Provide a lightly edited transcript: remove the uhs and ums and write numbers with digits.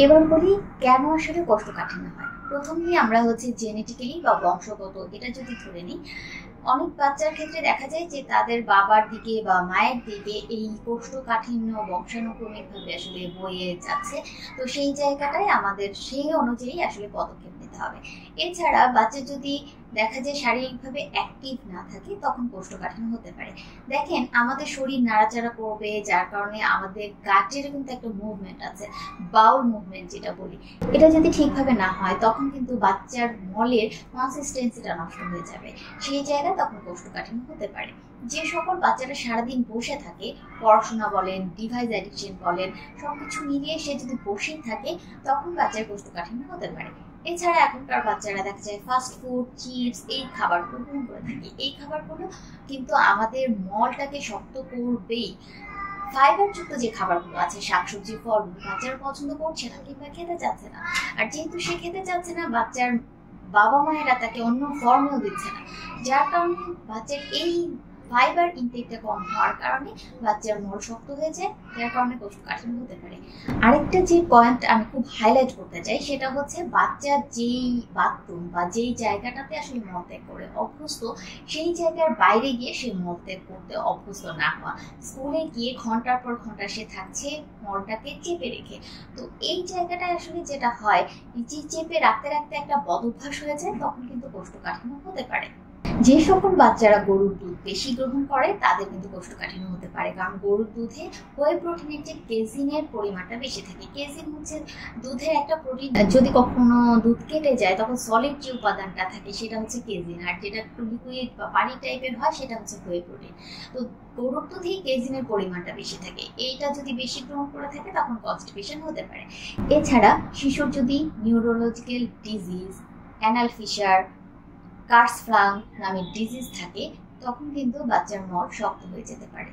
এবার বলি কেন আসলে কোষ্ঠকাঠিন্য হয়। প্রথমেই আমরা জেনেটিক্যালি বা বংশগত এটা যদি ধরে নিই, অনেক বাচ্চার ক্ষেত্রে দেখা যায় যে তাদের বাবার দিকে বা মায়ের দিকে এই কোষ্ঠকাঠিন্য বংশানুক্রমিকভাবে আসলে বয়ে যাচ্ছে। তো সেই জায়গাটায় আমাদের সেই অনুযায়ী আসলে পদক্ষেপ নিতে হবে। এছাড়া বাচ্চা যদি দেখা যায় শারীরিকভাবে অ্যাক্টিভ না থাকে তখন কোষ্ঠকাঠিন্য হতে পারে। দেখেন আমাদের শরীর নাড়াচাড়া করবে, যার কারণে আমাদের গাটের কিন্তু একটা মুভমেন্ট আছে, বাউল মুভমেন্ট যেটা বলি, এটা যদি ঠিকভাবে না হয় তখন কিন্তু বাচ্চার মলের কনসিস্টেন্সিটা নষ্ট হয়ে যাবে। সেই জায়গায় তখন কোষ্ঠকাঠিন্য হতে পারে। যে সকল বাচ্চারা সারাদিন বসে থাকে, পড়াশোনা বলেন, ডিভাইস অ্যাডিকশন বলেন, সবকিছু মিলিয়ে সে যদি বসেই থাকে তখন বাচ্চার কোষ্ঠকাঠিন্য হতে পারে। এছাড়া এখনকার বাচ্চারা দেখা যায় ফাস্ট ফুড, চিপস এই খাবারগুলো গ্রহণ করে থাকে। এই খাবারগুলো কিন্তু আমাদের মলটাকে শক্ত করবেই। ফাইবারযুক্ত যে খাবারগুলো আছে, শাকসবজি, ফলমূল, বাচ্চারা পছন্দ করছে না কিংবা খেতে চাচ্ছে না। আর যেহেতু সে খেতে চাচ্ছে না, বাচ্চার বাবা মায়েরা তাকে অন্য ফর্মেও দিচ্ছে না, যার কারণে বাচ্চার এই ফাইবার ইনটেকটা কম হওয়ার কারণে বাচ্চার মল শক্ত হয়ে যায়, যার কারণে কোষ্ঠকাঠিন্য হতে পারে। আরেকটা যে পয়েন্ট আমি খুব হাইলাইট করতে চাই সেটা হচ্ছে বাচ্চা যেই বাথরুম বা যেই জায়গাটাতে আসলে মলত্যাগ করে অভ্যস্ত, সেই জায়গার বাইরে গিয়ে সে মলত্যাগ করতে অভ্যস্ত না হওয়া। স্কুলে গিয়ে ঘন্টার পর ঘন্টা সে থাকছে মলটাকে চেপে রেখে। তো এই জায়গাটা আসলে যেটা হয়, যে চেপে রাখতে রাখতে একটা বদভ্যাস হয়ে যায়, তখন কিন্তু কোষ্ঠকাঠিন্য হতে পারে। যে সকল বাচ্চারা গরুর দুধ বেশি গ্রহণ করে তাদের কিন্তু কোষ্ঠকাঠিন্য হতে পারে, কারণ গরুর দুধে হোয়ে প্রোটিনের যে কেজিনের পরিমাণটা বেশি থাকে। কেজিন হচ্ছে দুধের একটা প্রোটিন। যদি কখনো দুধ কেটে যায় তখন সলিড যে উপাদানটা থাকে সেটা হচ্ছে কেজিন, আর যেটা একটু লিকুইড বা পানি টাইপের হয় সেটা হচ্ছে হোয়ে প্রোটিন। তো গরুর দুধেই কেজিনের পরিমাণটা বেশি থাকে। এইটা যদি বেশি গ্রহণ করে থাকে তখন কনস্টিপেশন হতে পারে। এছাড়া শিশুর যদি নিউরোলজিক্যাল ডিজিজ, অ্যানাল ফিশার, কার্সফ্লাং নামের ডিজিজ থাকে তখন কিন্তু বাচ্চার মল শক্ত হয়ে যেতে পারে।